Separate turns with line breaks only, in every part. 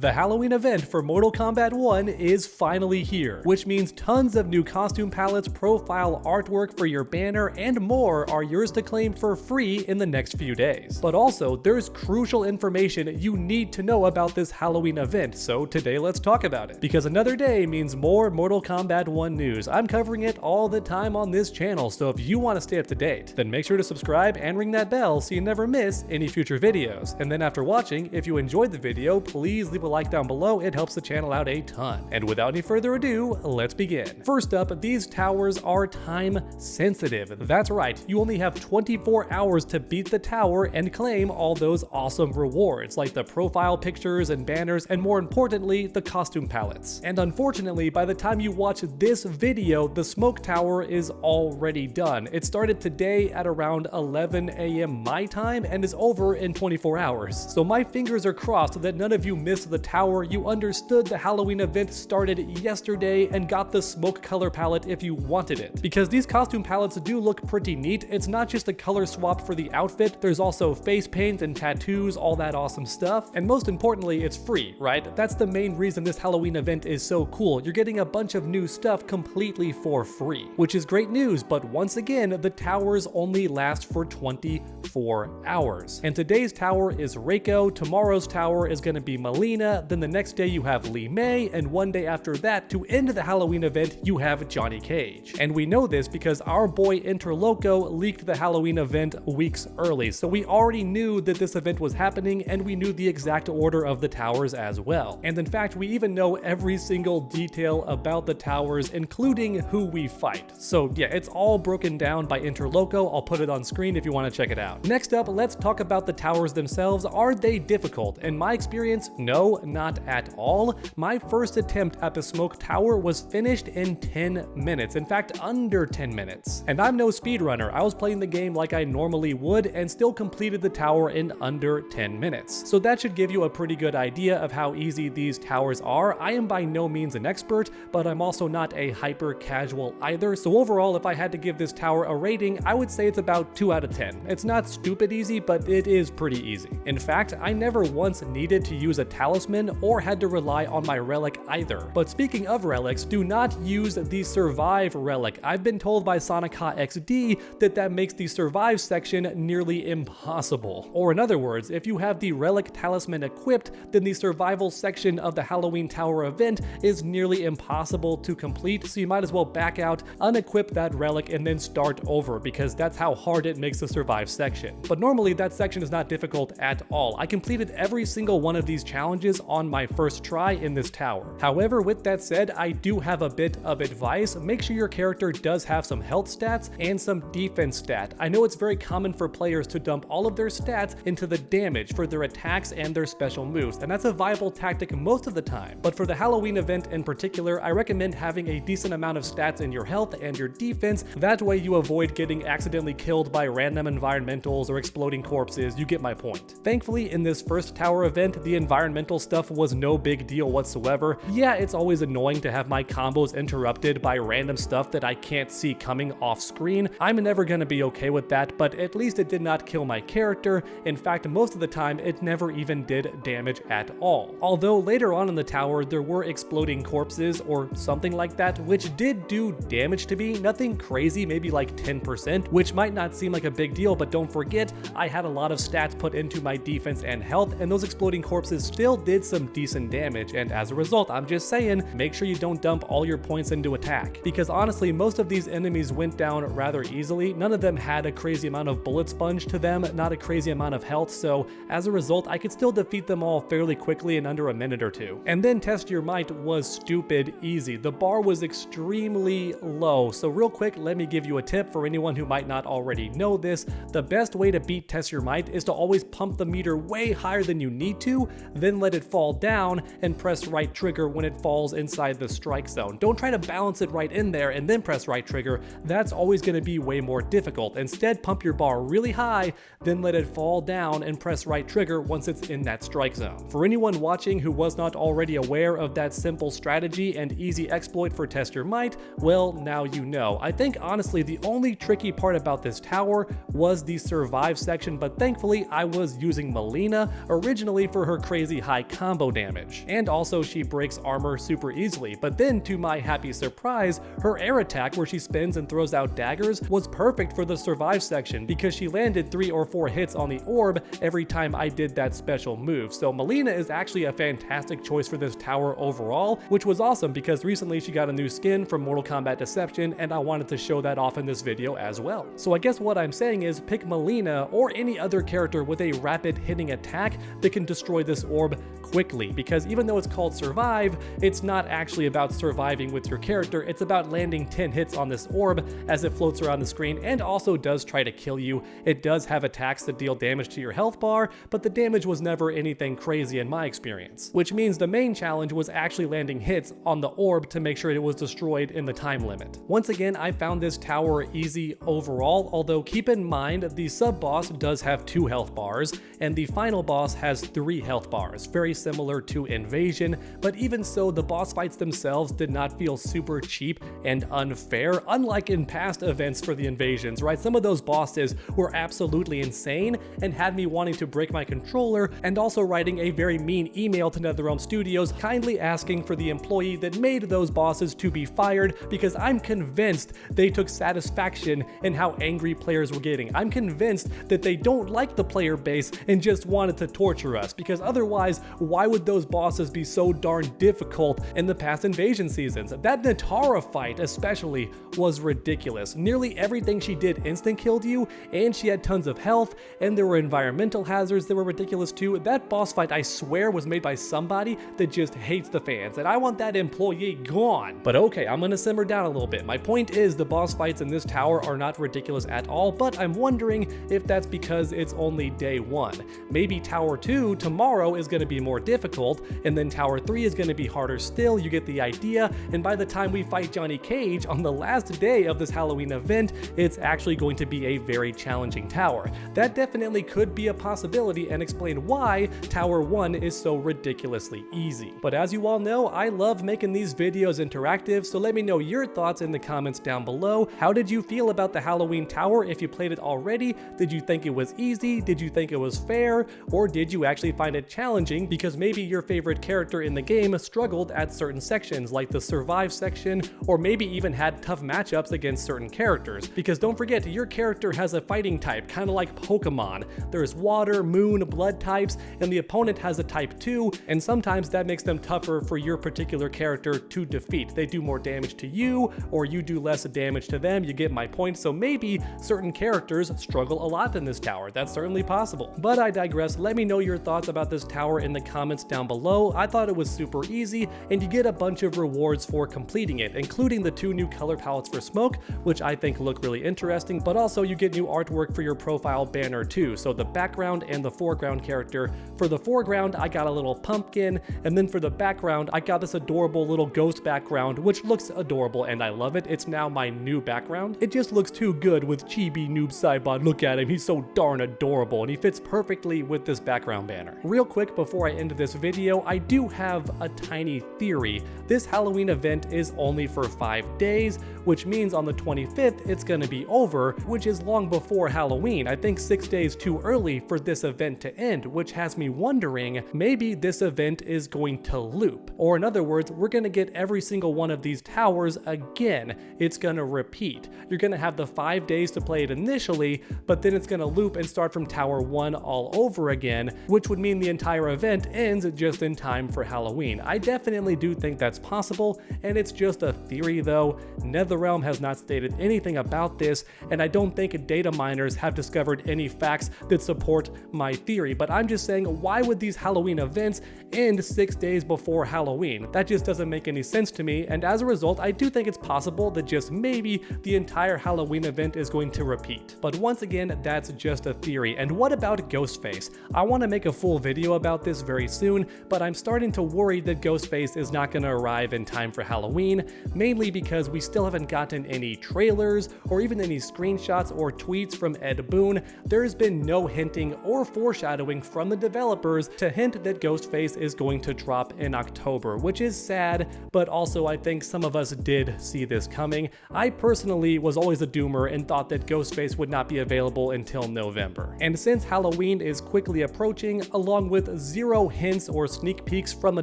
The Halloween event for Mortal Kombat 1 is finally here, which means tons of new costume palettes, profile artwork for your banner, and more are yours to claim for free in the next few days. But also, there's crucial information you need to know about this Halloween event, so today let's talk about it. Because another day means more Mortal Kombat 1 news. I'm covering it all the time on this channel, so if you want to stay up to date, then make sure to subscribe and ring that bell so you never miss any future videos. And then after watching, if you enjoyed the video, please leave a like down below, it helps the channel out a ton. And without any further ado, let's begin. First up, these towers are time sensitive. That's right, you only have 24 hours to beat the tower and claim all those awesome rewards, like the profile pictures and banners, and more importantly, the costume palettes. And unfortunately, by the time you watch this video, the smoke tower is already done. It started today at around 11 a.m. my time and is over in 24 hours. So my fingers are crossed that none of you missed the tower. You understood the Halloween event started yesterday and got the smoke color palette if you wanted it. Because these costume palettes do look pretty neat. It's not just a color swap for the outfit, there's also face paint and tattoos, all that awesome stuff. And most importantly, it's free, right? That's the main reason this Halloween event is so cool. You're getting a bunch of new stuff completely for free, which is great news, but once again, the towers only last for 24 hours. And today's tower is Reiko, tomorrow's tower is gonna be Melina, then the next day you have Lee May, and one day after that, to end the Halloween event, you have Johnny Cage. And we know this because our boy Interloco leaked the Halloween event weeks early, so we already knew that this event was happening, and we knew the exact order of the towers as well. And in fact, we even know every single detail about the towers, including who we fight. So yeah, it's all broken down by Interloco. I'll put it on screen if you want to check it out. Next up, let's talk about the towers themselves. Are they difficult? In my experience, no, not at all. My first attempt at the smoke tower was finished in 10 minutes. In fact, under 10 minutes. And I'm no speedrunner. I was playing the game like I normally would and still completed the tower in under 10 minutes. So that should give you a pretty good idea of how easy these towers are. I am by no means an expert, but I'm also not a hyper casual either. So overall, if I had to give this tower a rating, I would say it's about 2 out of 10. It's not stupid easy, but it is pretty easy. In fact, I never once needed to use a talisman or had to rely on my relic either. But speaking of relics, do not use the survive relic. I've been told by Sonica XD that makes the survive section nearly impossible. Or in other words, if you have the relic talisman equipped, then the survival section of the Halloween Tower event is nearly impossible to complete, so you might as well back out, unequip that relic, and then start over, because that's how hard it makes the survive section. But normally that section is not difficult at all. I completed every single one of these challenges on my first try in this tower. However, with that said, I do have a bit of advice. Make sure your character does have some health stats and some defense stat. I know it's very common for players to dump all of their stats into the damage for their attacks and their special moves, and that's a viable tactic most of the time. But for the Halloween event in particular, I recommend having a decent amount of stats in your health and your defense. That way you avoid getting accidentally killed by random environmentals or exploding corpses. You get my point. Thankfully, in this first tower event, the environmental stuff was no big deal whatsoever. Yeah, it's always annoying to have my combos interrupted by random stuff that I can't see coming off screen. I'm never gonna be okay with that, but at least it did not kill my character. In fact, most of the time, it never even did damage at all. Although later on in the tower, there were exploding corpses or something like that, which did do damage to me. Nothing crazy, maybe like 10%, which might not seem like a big deal, but don't forget, I had a lot of stats put into my defense and health, and those exploding corpses still did some decent damage, and as a result, I'm just saying, make sure you don't dump all your points into attack. Because honestly, most of these enemies went down rather easily. None of them had a crazy amount of bullet sponge to them, not a crazy amount of health, so as a result, I could still defeat them all fairly quickly in under a minute or two. And then Test Your Might was stupid easy. The bar was extremely low, so real quick, let me give you a tip for anyone who might not already know this. The best way to beat Test Your Might is to always pump the meter way higher than you need to, then let it fall down and press right trigger when it falls inside the strike zone. Don't try to balance it right in there and then press right trigger. That's always going to be way more difficult. Instead, pump your bar really high, then let it fall down and press right trigger once it's in that strike zone. For anyone watching who was not already aware of that simple strategy and easy exploit for Test Your Might, well, now you know. I think honestly the only tricky part about this tower was the survive section, but thankfully I was using Melina originally for her crazy high combo damage. And also she breaks armor super easily, but then to my happy surprise, her air attack where she spins and throws out daggers was perfect for the survive section because she landed 3 or 4 hits on the orb every time I did that special move. So Mileena is actually a fantastic choice for this tower overall, which was awesome because recently she got a new skin from Mortal Kombat Deception and I wanted to show that off in this video as well. So I guess what I'm saying is pick Mileena or any other character with a rapid hitting attack that can destroy this orb quickly, because even though it's called survive, it's not actually about surviving with your character, it's about landing 10 hits on this orb as it floats around the screen and also does try to kill you. It does have attacks that deal damage to your health bar, but the damage was never anything crazy in my experience, which means the main challenge was actually landing hits on the orb to make sure it was destroyed in the time limit. Once again, I found this tower easy overall, although keep in mind the sub-boss does have 2 health bars and the final boss has 3 health bars, very similar to Invasion, but even so the boss fights themselves did not feel super cheap and unfair, unlike in past events for the Invasions, right? Some of those bosses were absolutely insane and had me wanting to break my controller and also writing a very mean email to NetherRealm Studios kindly asking for the employee that made those bosses to be fired because I'm convinced they took satisfaction in how angry players were getting. I'm convinced that they don't like the player base and just wanted to torture us, because otherwise why would those bosses be so darn difficult in the past Invasion seasons? That Natara fight especially was ridiculous. Nearly everything she did instant killed you, and she had tons of health, and there were environmental hazards that were ridiculous too. That boss fight I swear was made by somebody that just hates the fans, and I want that employee gone. But okay, I'm gonna simmer down a little bit. My point is the boss fights in this tower are not ridiculous at all, but I'm wondering if that's because it's only day 1. Maybe Tower 2 tomorrow is gonna be more difficult, and then Tower 3 is gonna be harder still. You get the idea, and by the time we fight Johnny Cage on the last day of this Halloween event, it's actually going to be a very challenging tower. That definitely could be a possibility and explain why Tower 1 is so ridiculously easy. But as you all know, I love making these videos interactive, so let me know your thoughts in the comments down below. How did you feel about the Halloween tower if you played it already? Did you think it was easy? Did you think it was fair? Or did you actually find it challenging because maybe your favorite character in the game struggled at certain sections like the survive section, or maybe even had tough matchups against certain characters? Because don't forget, your character has a fighting type, kind of like Pokemon. There's water, moon, blood types, and the opponent has a type too, and sometimes that makes them tougher for your particular character to defeat. They do more damage to you, or you do less damage to them, you get my point. So maybe certain characters struggle a lot in this tower. That's certainly possible. But I digress. Let me know your thoughts about this tower in the comments down below. I thought it was super easy, and you get a bunch of rewards for completing it, including the 2 new color palettes for smoke, which I think look really interesting, but also you get new artwork for your profile banner too, so the background and the foreground character. For the foreground, I got a little pumpkin, and then for the background, I got this adorable little ghost background, which looks adorable, and I love it. It's now my new background. It just looks too good with Chibi Noob Saibot. Look at him, he's so darn adorable, and he fits perfectly with this background banner. Real quick before I end this video, I do have a tiny theory. This Halloween event is only for 5 days, which means on the 25th it's gonna be over, which is long before Halloween. I think 6 days too early for this event to end, which has me wondering maybe this event is going to loop. Or in other words, we're gonna get every single one of these towers again. It's gonna repeat. You're gonna have the 5 days to play it initially, but then it's gonna loop and start from Tower 1 all over again, which would mean the entire event ends just in time for Halloween. I definitely do think that's possible, and it's just a theory though. NetherRealm has not stated anything about this, and I don't think data miners have discovered any facts that support my theory. But I'm just saying, why would these Halloween events end 6 days before Halloween? That just doesn't make any sense to me, and as a result, I do think it's possible that just maybe the entire Halloween event is going to repeat. But once again, that's just a theory. And what about Ghostface? I want to make a full video about this very soon, but I'm starting to worry that Ghostface is not going to arrive in time for Halloween, mainly because we still haven't gotten any trailers or even any screenshots or tweets from Ed Boon. There's been no hinting or foreshadowing from the developers to hint that Ghostface is going to drop in October, which is sad, but also I think some of us did see this coming. I personally was always a doomer and thought that Ghostface would not be available until November. And since Halloween is quickly approaching, along with 0 zero hints or sneak peeks from the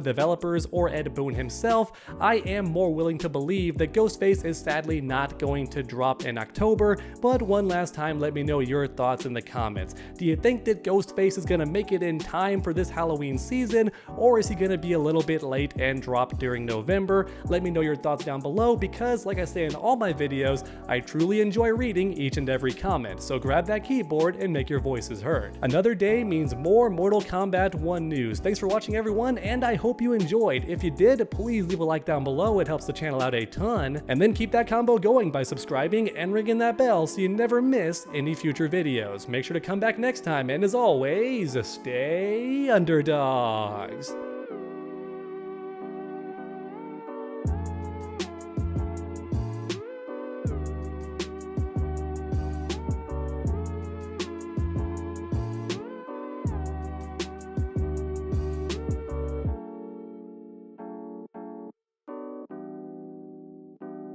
developers or Ed Boon himself, I am more willing to believe that Ghostface is sadly not going to drop in October, but one last time let me know your thoughts in the comments. Do you think that Ghostface is going to make it in time for this Halloween season, or is he going to be a little bit late and drop during November? Let me know your thoughts down below because, like I say in all my videos, I truly enjoy reading each and every comment, so grab that keyboard and make your voices heard. Another day means more Mortal Kombat 1 news. Thanks for watching everyone, and I hope you enjoyed. If you did, please leave a like down below, it helps the channel out a ton, and then keep that combo going by subscribing and ringing that bell so you never miss any future videos. Make sure to come back next time, and as always, stay underdogs.